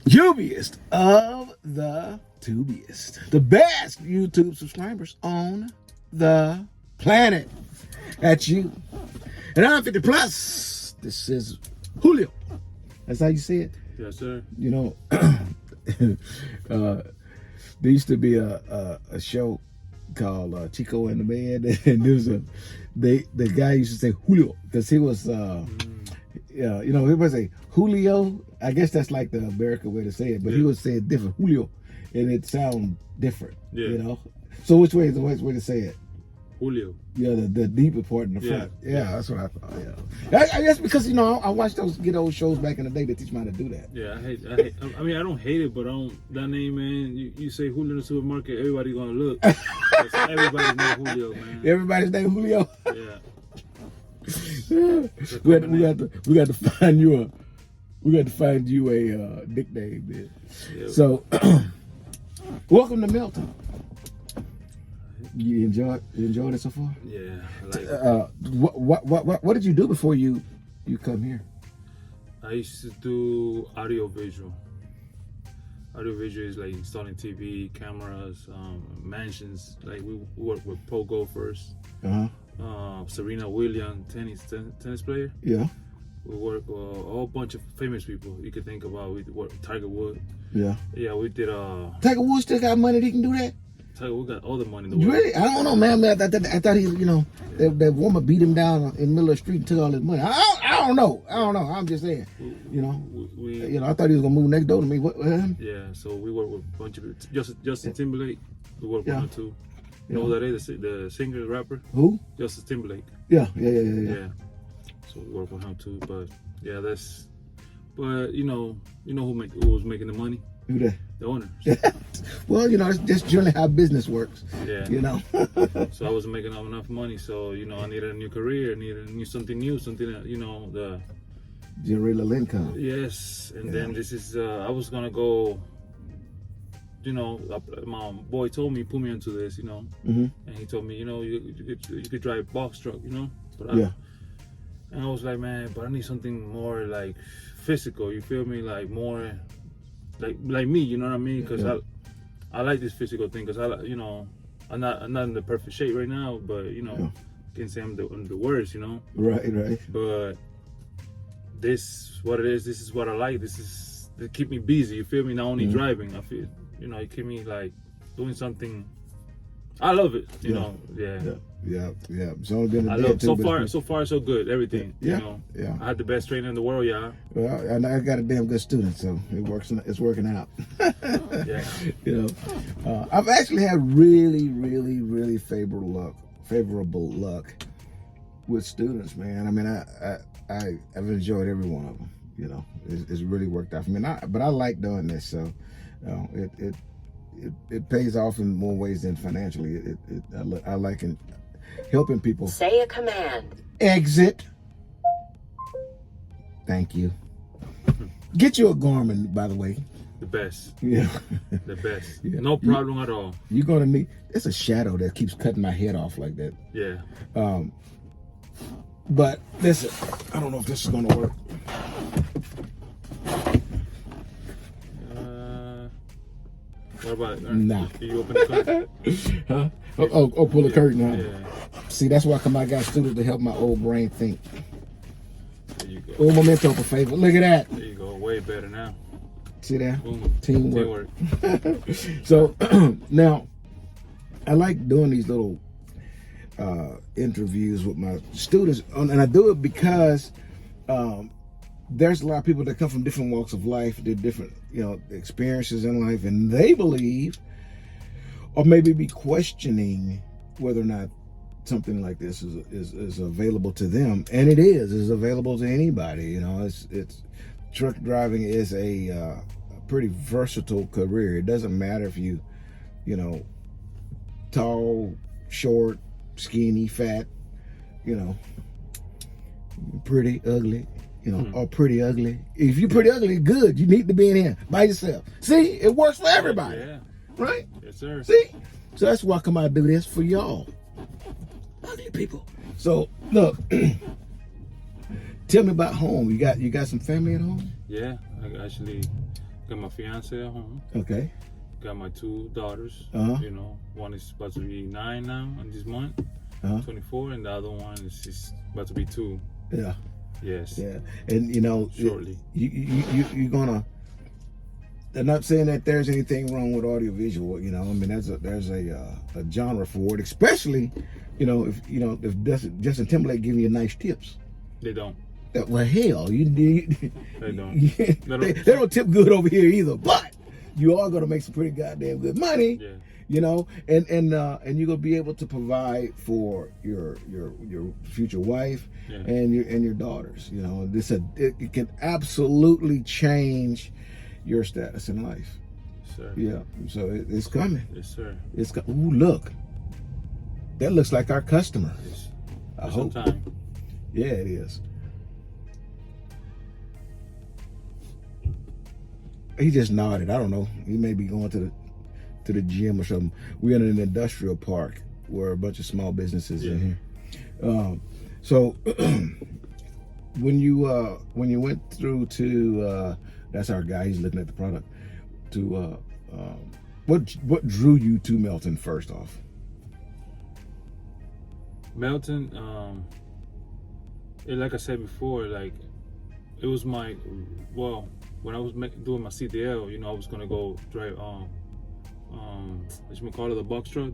Jubiest of the tubiest. The best YouTube subscribers on the planet. That's you. And I'm 50 plus. This is Julio. That's how you say it? Yes, sir. You know, there used to be a show called Chico and the Man, and the guy used to say Julio because he was you know, he would say Julio. I guess that's like the American way to say it, but he would say it different, Julio, and it sounds different. Yeah. You know. So which way is the right way to say it? Julio. Yeah, the deeper part in the front. Yeah, that's what I thought. Yeah, I guess because, you know, I watched those good old shows back in the day that teach me how to do that. Yeah, I mean, I don't hate it, but that name, man. You say Julio in the supermarket, everybody gonna look. Everybody's name Julio, man. Everybody's name Julio. Yeah. we got to find you a nickname, man. Yeah. So, welcome to Melton. You enjoyed it so far? Yeah, I like it. What did you do before you come here? I used to do audio-visual. Audio-visual is like installing TV, cameras, mansions. Like we work with Pogo first. Serena Williams, tennis player. Yeah. We work with a whole bunch of famous people you could think about. We work with Tiger Woods. Yeah. Yeah, we did. Tiger Woods still got money that he can do that? Tiger Woods got all the money in the world. Really? I don't know, man. I thought he, you know, that woman beat him down in the middle of the street and took all his money. I don't know. I'm just saying. You know, I thought he was gonna move next door to me. Yeah. So we work with a bunch of Justin Timberlake. We work with him too. You know who that is? The singer, the rapper. Who? Justin Timberlake. Yeah. So we work with him too. But yeah, But you know who was making the money? Who that? The owner. Well, you know, that's generally how business works. Yeah. You know. So I wasn't making enough money, so you know I needed a new career, something new, something that, you know, the real income. Yes, and then this is I was gonna go. You know, my boy told me, put me into this, you know, and he told me, you know, you could drive box truck, you know, but and I was like, man, but I need something more like physical. You feel me? Like more. Like me, you know what I mean? Because I like this physical thing. Because you know, I'm not in the perfect shape right now, but you know, can't say I'm the worst, you know. Right. But this what it is. This is what I like. This is to keep me busy. You feel me? Not only driving. I feel, you know, it keep me like doing something. I love it. You know. Yeah. It's only been I love so far so good. Everything. You know. I had the best trainer in the world, Well, and I got a damn good student, so it's working out. You know, I've actually had really favorable luck with students, man. I mean, I've enjoyed every one of them. You know, it's really worked out for me. But I like doing this, so it pays off in more ways than financially. I like helping people. Say a command. Exit. Thank you. Get you a Garmin, by the way. The best. Yeah. The best. Yeah. No problem at all. You're gonna need. It's a shadow that keeps cutting my head off like that. Yeah. But listen, I don't know if this is gonna work. What about it? Nah. Can you open the curtain? Huh? Oh, pull the curtain out. Yeah. See, that's why I got students to help my old brain think. There you go. Un momento, por favor. Look at that. There you go. Way better now. See that? Boom. Teamwork. So, now, I like doing these little interviews with my students, and I do it because there's a lot of people that come from different walks of life, did different, you know, experiences in life, and they believe, or maybe be questioning whether or not something like this is available to them, and it is available to anybody. You know, it's truck driving is a pretty versatile career. It doesn't matter if you know, tall, short, skinny, fat, you know, pretty, ugly. You know, or pretty ugly. If you're pretty ugly, good. You need to be in here by yourself. See, it works for everybody. Yeah. Right? Yes, sir. See? So that's why I come out and do this for y'all. Ugly people. So, look. Tell me about home. You got some family at home? Yeah, I actually Got my fiance at home. Okay. Got my 2 daughters. Uh-huh. You know, one is about to be 9 now in this month, 24, and the other one is just about to be 2. Yeah. Yes. Yeah. And you know, shortly. You're gonna. I'm not saying that there's anything wrong with audiovisual. You know, I mean, there's a genre for it, especially, you know, if Justin Timberlake giving you nice tips. They don't. Well, hell, they don't. They don't tip good over here either. But you are gonna make some pretty goddamn good money. Yeah. You know, and you're gonna be able to provide for your future wife and your daughters. You know, it can absolutely change your status in life. Yes, sir. Yeah. So it's coming. Yes, sir. Ooh, look. That looks like our customer. Yes. I hope. Sometime. Yeah, it is. He just nodded. I don't know. He may be going to the gym or something. We're in an industrial park where a bunch of small businesses in here. So when you went through to that's our guy. He's looking at the product. To what drew you to Melton first off? Melton, like I said before, like it was when I was doing my CDL, you know, I was gonna go drive what you call it, the box truck.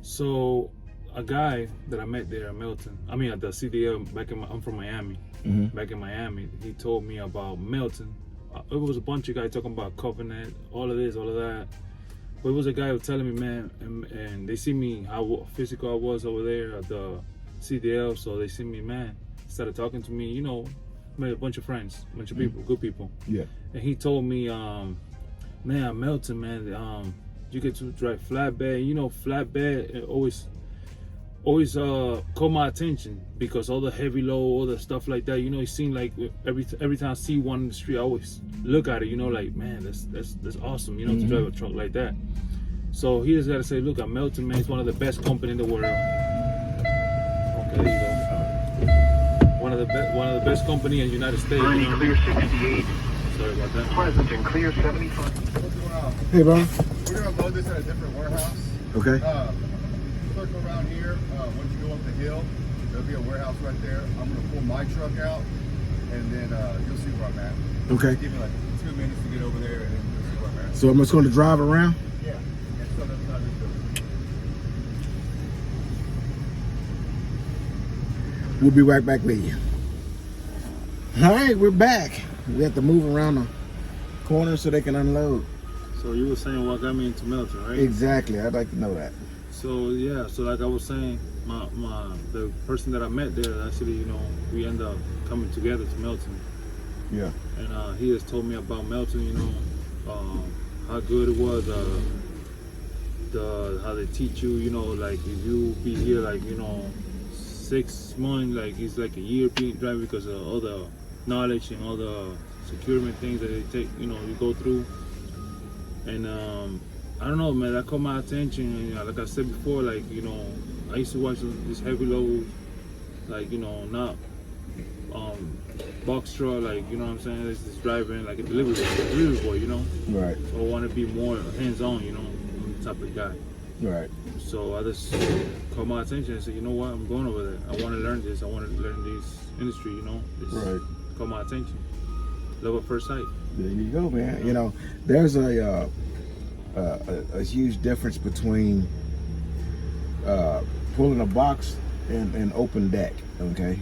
So a guy that I met there at Melton, at the CDL I'm from Miami. Back in Miami, he told me about Melton. It was a bunch of guys talking about Covenant, all of this, all of that. But it was a guy who was telling me, man, and they see me how physical I was over there at the CDL, so they see me, man, started talking to me, you know, made a bunch of friends, a bunch of people, good people. Yeah. And he told me, man, Melton, man, you get to drive flatbed. You know, flatbed it always caught my attention because all the heavy load, all the stuff like that. You know, it seemed like every time I see one in the street, I always look at it. You know, like, man, that's awesome. You know, to drive a truck like that. So he just got to say, look, at Melton, man, it's one of the best company in the world. Okay, there you go. One of the best company in the United States. Bernie, you know? Clear 68. Sorry about that. Pleasant and clear 75. Hey, bro. We're gonna load this at a different warehouse. Okay. Circle around here. Once you go up the hill, there'll be a warehouse right there. I'm gonna pull my truck out, and then you'll see where I'm at. Okay. Give me like 2 minutes to get over there, and then you'll see where I'm at. So I'm just going to drive around? Yeah. And so that's not this building. We'll be right back with you. All right, we're back. We have to move around the corner so they can unload. So you were saying what got me into Melton, right? Exactly. I'd like to know that. So yeah, so like I was saying, the person that I met there, actually, you know, we end up coming together to Melton. Yeah. And he has told me about Melton, you know, how good it was, how they teach you, you know, like if you be here like, you know, 6 months, like it's like a year being driving because of all the knowledge and all the security things that they take, you know, you go through. And I don't know, man, that caught my attention. And like I said before, like, you know, I used to watch this heavy load, like, you know, not box truck, like, you know what I'm saying? It's just driving like a delivery boy, you know? Right. So I want to be more hands-on, you know, I'm the type of guy. Right. So I just caught my attention and said, you know what, I'm going over there. I want to learn this. I want to learn this industry, you know? Right. Caught my attention. Love at first sight. There you go, man. You know, there's a huge difference between pulling a box and open deck, okay?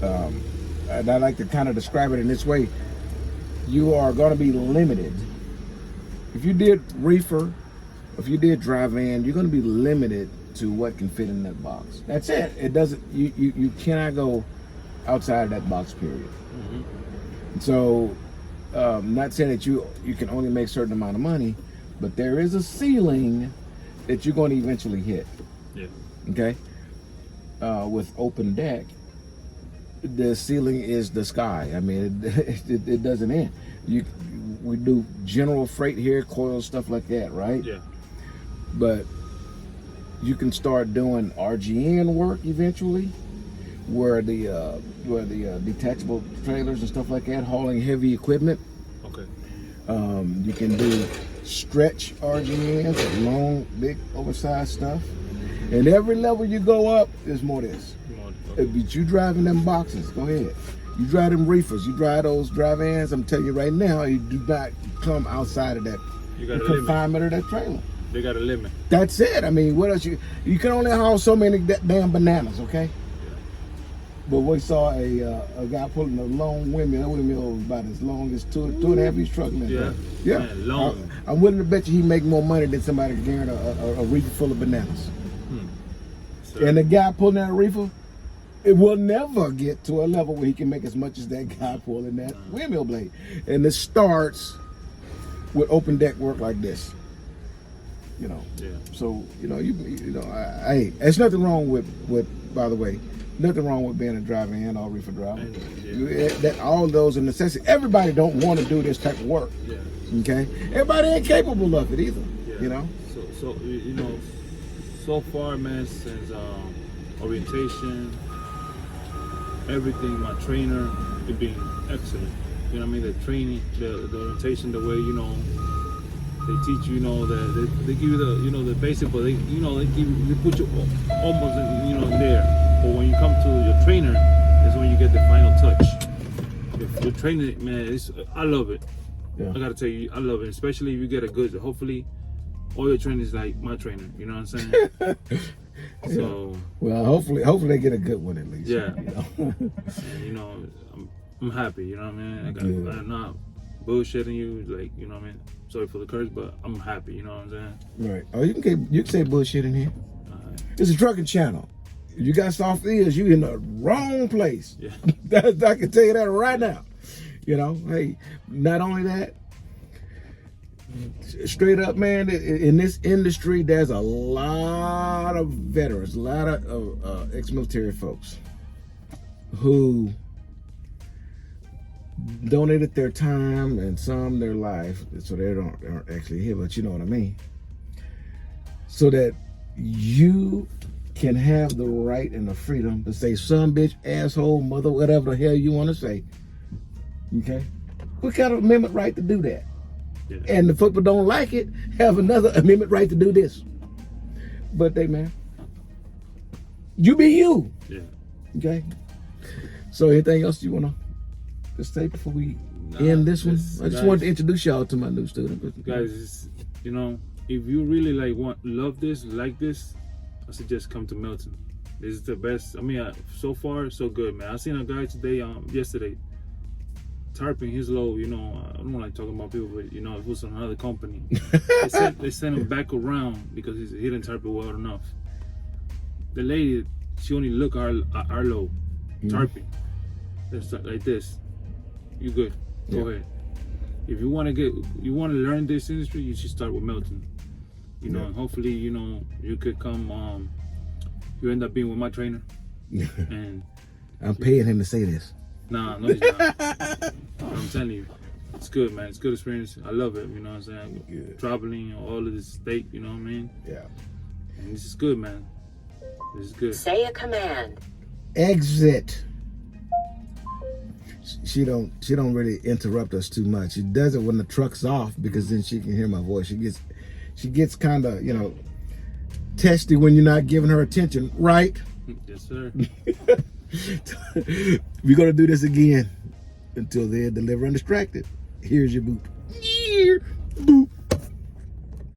And I like to kind of describe it in this way. You are going to be limited. If you did reefer, if you did dry van, you're going to be limited to what can fit in that box. That's it. It doesn't. You cannot go outside of that box, period. Mm-hmm. So, not saying that you can only make a certain amount of money, but there is a ceiling that you're going to eventually hit. Yeah. Okay. With open deck, the ceiling is the sky. I mean, it doesn't end. We do general freight here, coil, stuff like that, right? Yeah. But you can start doing RGN work eventually, where the detachable trailers and stuff like that, hauling heavy equipment. Okay. You can do stretch RGNs, long, big, oversized stuff. And every level you go up, there's more of this. But you driving them boxes, go ahead. You drive them reefers, you drive those drive-ins, I'm telling you right now, you do not come outside of that confinement of that trailer. They got a limit. That's it. I mean, what else? You can only haul so many damn bananas, okay? But we saw a guy pulling a long windmill. That windmill was about as long as two and a half inch truck. Yeah. Man, long. I'm willing to bet you he make more money than somebody carrying a reefer full of bananas. And the guy pulling that reefer, it will never get to a level where he can make as much as that guy pulling that windmill blade. And it starts with open deck work like this. You know. Yeah. So you know hey, there's nothing wrong with by the way. Nothing wrong with being a driver and or reefer driver. That all those are necessity. Everybody don't want to do this type of work. Yeah. Okay. Everybody ain't capable of it either. Yeah. You know. So you know, so far, man, since orientation, everything, my trainer, it being excellent. You know what I mean? The training, the orientation, the way they teach you, that they give you the basic, but they put you almost there. But when you come to your trainer, is when you get the final touch. If your trainer, man, I love it. Yeah. I gotta tell you, I love it, especially if you get a good. Hopefully, all your trainers like my trainer. You know what I'm saying? So well, hopefully they get a good one at least. Yeah. And, I'm happy. You know what I mean? I'm not bullshitting you, like, you know what I mean? Sorry for the curse, but I'm happy. You know what I'm saying? Right. Oh, you can say bullshit in here. It's a trucking channel. If you got soft ears, you in the wrong place. Yeah. I can tell you that right now. You know, hey, not only that, straight up, man, in this industry, there's a lot of veterans, a lot of ex-military folks who donated their time and some their life, so they aren't actually here, but you know what I mean, so that you can have the right and the freedom to say son, bitch, asshole, mother, whatever the hell you want to say. Okay? What kind of amendment right to do that? Yeah. And the people don't like it, have another amendment right to do this. But man, you be you. Yeah. Okay? So anything else you want to just say before we end this one? I just wanted to introduce y'all to my new student. Guys, if you really love this, like this, I suggest come to Melton. This is the best. I mean, so far so good, man. I seen a guy yesterday, tarping his load. I don't like talking about people, but it was another company. they sent him back around because he didn't tarp it well enough. The lady, she only looked at our load, tarping. It's like this. You good? Go ahead. If you want to learn this industry, you should start with Melton. And hopefully, you could come. You end up being with my trainer. And I'm paying him to say this. Nah, no, he's not. I'm telling you, it's good, man. It's good experience. I love it. You know what I'm saying? Good. Traveling all of this state. You know what I mean? Yeah. And this is good, man. This is good. Say a command. Exit. She don't really interrupt us too much. She does it when the truck's off because then she can hear my voice. She gets kind of, testy when you're not giving her attention, right? Yes, sir. We're going to do this again until they're deliver undistracted. Here's your boop. Boop.